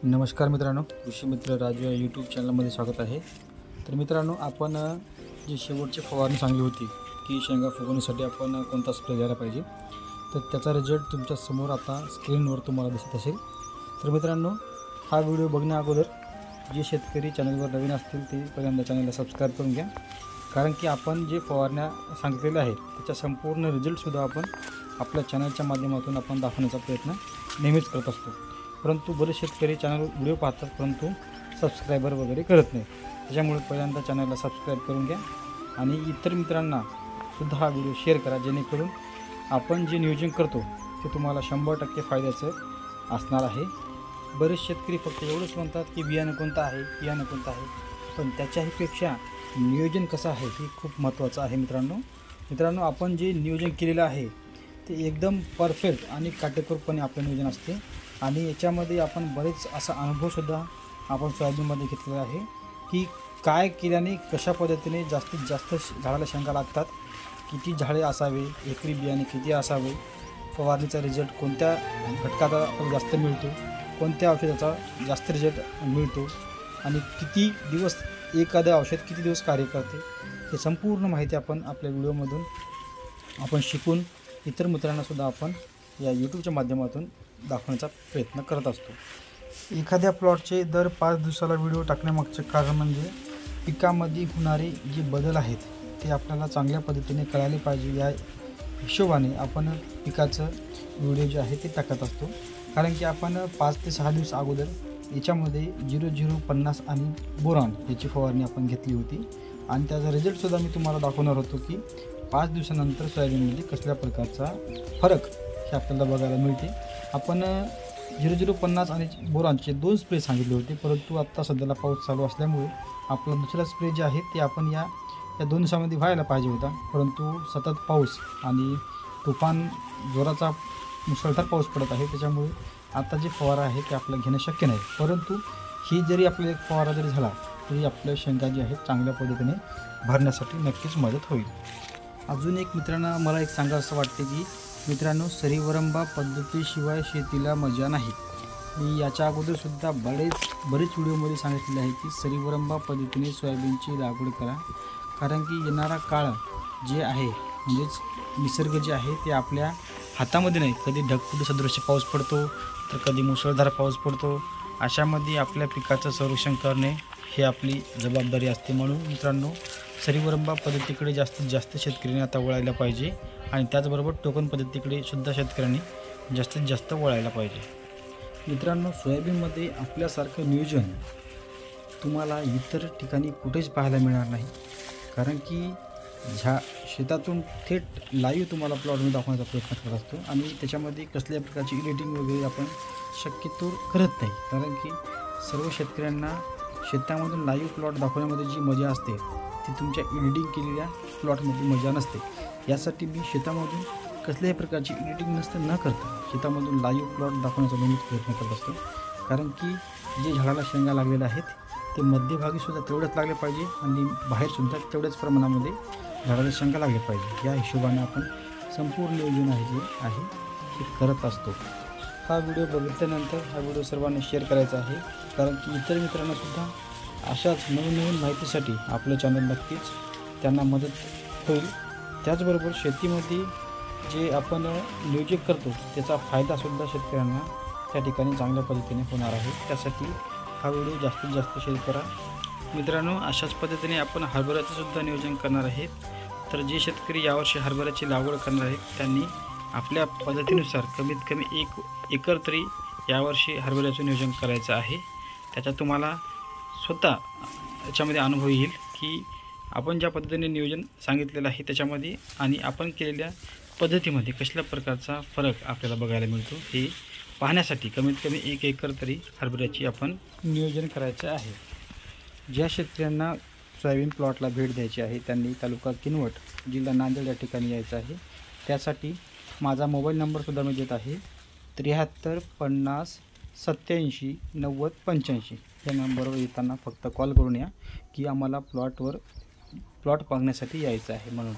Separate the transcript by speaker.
Speaker 1: नमस्कार मित्रांनो, कृषी मित्र राजू या यूट्यूब चॅनलमध्ये स्वागत आहे। तर मित्रांनो, आपण जी शेवटची फवारणी सांगली होती की शेंगा फुगवण्यासाठी आपण कोणता स्प्रे घ्यायला पाहिजे, तर त्याचा रिझल्ट तुमच्या समोर आता स्क्रीनवर तुम्हाला दिसत असेल। तर मित्रांनो, हा व्हिडिओ बघण्या अगोदर जे शेतकरी चॅनलवर नवीन असतील ते पहिल्यांदा चॅनलला सबस्क्राईब करून घ्या, कारण की आपण जे फवारण्या सांगितलेल्या आहेत त्याचा संपूर्ण रिझल्टसुद्धा आपण आपल्या चॅनलच्या माध्यमातून आपण दाखवण्याचा प्रयत्न नेहमीच करत असतो। परंतु बरेच शेतकरी चॅनल व्हिडिओ पाहतात परंतु सबस्क्रायबर वगैरे करत नाही। त्याच्यामुळे पहिल्यांदा चॅनलला सबस्क्राईब करून घ्या आणि इतर मित्रांना सुद्धा हा व्हिडिओ शेअर करा, जेणेकरून आपण जे नियोजन करतो ते तुम्हाला 100% फायद्याचं असणार आहे। बरेच शेतकरी फक्त एवढंच म्हणतात की बियाणं कोणतं आहे, पण त्याच्याहीपेक्षा नियोजन कसं आहे हे खूप महत्त्वाचं आहे। मित्रांनो, आपण जे नियोजन केलेलं आहे ते एकदम परफेक्ट आणि काटेकोरपणे आपलं नियोजन असते आणि याच्यामध्ये आपण बरेच असा अनुभवसुद्धा आपण सोयाबीनमध्ये घेतलेला आहे की काय केल्याने कशा पद्धतीने जास्तीत जास्त झाडाला शेंगा लागतात, किती झाडे असावे, एकरी बियाणे किती असावे, फवारणीचा रिझल्ट कोणत्या घटकाचा आपल्याला जास्त मिळतो, कोणत्या औषधाचा जास्त रिझल्ट मिळतो आणि किती दिवस एखादं औषध किती दिवस कार्य करते, हे संपूर्ण माहिती आपण आपल्या व्हिडिओमधून आपण शिकून इतर मित्रांनासुद्धा आपण या यूट्यूबच्या माध्यमातून दाखवण्याचा प्रयत्न करत असतो। एखाद्या प्लॉटचे दर 5 दिवसाला व्हिडिओ टाकण्यामागचे कारण म्हणजे पिकामध्ये होणारे जे बदल आहेत ते आपल्याला चांगल्या पद्धतीने कळाले पाहिजे, या हिशोबाने आपण पिकाचं व्हिडिओ जे आहे ते टाकत असतो। कारण की आपण 5 ते 6 दिवस अगोदर याच्यामध्ये 0050 आणि बोरॉन याची फवारणी आपण घेतली होती आणि त्याचा रिझल्टसुद्धा मी तुम्हाला दाखवणार होतो की 5 दिवसानंतर सोयाबीनमध्ये कसल्या प्रकारचा फरक हे आपल्याला बघायला मिळते। आपण 0050 आणि बोरॉनचे 2 स्प्रे सांगितले होते, परंतु आत्ता सध्याला पाऊस चालू असल्यामुळे आपला दुसरा स्प्रे जे आहे ते आपण या 2 दिवसामध्ये व्हायला पाहिजे होता, परंतु सतत पाऊस आणि तुफान जोराचा मुसळधार पाऊस पडत आहे, त्याच्यामुळे आता जे फवारा आहे ते आपल्याला घेणं शक्य नाही। परंतु ही जरी आपल्याला एक फवारा जरी झाला तरी आपल्या शेंगा जी आहेत चांगल्या पद्धतीने भरण्यासाठी नक्कीच मदत होईल। अजून एक मित्रांनो, मला एक सांगावं वाटते की मित्रांनो, सरीवरंबा पद्धतीशिवाय शेतीला मजा नाही। मी याच्या अगोदरसुद्धा बरेच व्हिडिओमध्ये सांगितलेले आहे की सरीवरंबा पद्धतीने सोयाबीनची लागवड करा, कारण की येणारा काळ जे आहे म्हणजेच निसर्ग जे आहे ते आपल्या हातामध्ये नाही। कधी ढगफुटी सदृश्य पाऊस पडतो तर कधी मुसळधार पाऊस पडतो, अशामध्ये आपल्या पिकाचं संरक्षण करणे हे आपली जबाबदारी असते। म्हणून मित्रांनो, सरीवरंबा पद्धतीकडे जास्तीत जास्त शेतकऱ्यांनी आता वळायला पाहिजे आणि त्याचबरोबर टोकन पद्धतीकडे सुद्धा शेतकऱ्यांनी जास्तीत जास्त वळायला पाहिजे। मित्रांनो, सोयाबीनमध्ये आपल्यासारखं नियोजन तुम्हाला इतर ठिकाणी कुठेच पाहायला मिळणार नाही, कारण की ह्या शेतातून थेट लाईव्ह तुम्हाला प्लॉटमध्ये दाखवण्याचा प्रयत्न करत असतो आणि त्याच्यामध्ये कसल्या प्रकारची एडिटिंग वगैरे आपण शक्यतो करत नाही, कारण की सर्व शेतकऱ्यांना शेतामधून लाईव्ह प्लॉट दाखवण्यामध्ये जी मजा असते ती तुमच्या एडिटिंग केलेल्या प्लॉटमध्ये मजा नसते। यासाठी मी शेतामधून कसल्याही प्रकारची एडिटिंग न करता शेतामधून लाईव्ह प्लॉट दाखवण्याचा नेहमीच प्रयत्न करत असतो, कारण की जे झाडाला शेंगा लागलेले आहेत ते मध्यभागीसुद्धा तेवढंच लागले पाहिजे आणि बाहेरसुद्धा तेवढ्याच प्रमाणामध्ये झाडाला शेंगा लागले पाहिजे। या हिशोबाने आपण संपूर्ण नियोजन आहे हे करत असतो। हा व्हिडिओ बघितल्यानंतर हा व्हिडिओ सर्वांनी शेअर करायचा आहे, कारण की इतर मित्रांनासुद्धा अशाच नवीन माहितीसाठी आपलं चॅनल नक्कीच त्यांना मदत होईल। त्याचबरोबर शेतीमध्ये जे आपण नियोजन करतो त्याचा फायदासुद्धा शेतकऱ्यांना त्या ठिकाणी चांगल्या पद्धतीने होणार आहे, त्यासाठी हा व्हिडिओ जास्तीत जास्त शेअर करा। मित्रांनो, अशाच पद्धतीने आपण हरभऱ्याचं सुद्धा नियोजन करणार आहेत, तर जे शेतकरी यावर्षी हरभऱ्याची लागवड करणार आहेत त्यांनी आपल्या पद्धतीनुसार कमीत कमी 1 एकर तरी यावर्षी हरभऱ्याचं नियोजन करायचं आहे। त्याचा तुम्हाला स्वतः याच्यामध्ये अनुभव येईल की आपण ज्या पद्धतीने नियोजन सांगितलेलं आहे त्याच्यामध्ये आणि आपण केलेल्या पद्धतीमध्ये कसल्या प्रकारचा फरक आपल्याला बघायला मिळतो हे पाहण्यासाठी कमीत कमी 1 एकर तरी हरभऱ्याची आपण नियोजन करायचं आहे। ज्या शेतकऱ्यांना सोयाबीन प्लॉटला भेट द्यायची आहे त्यांनी तालुका किनवट, जिल्हा नांदेड या ठिकाणी यायचं आहे। त्यासाठी माझा मोबाईल नंबरसुद्धा मी देत आहे, 73 50 87 90 85 या नंबरवर येताना फक्त कॉल करून या की आम्हाला प्लॉट पाहण्यासाठी यायचं आहे म्हणून।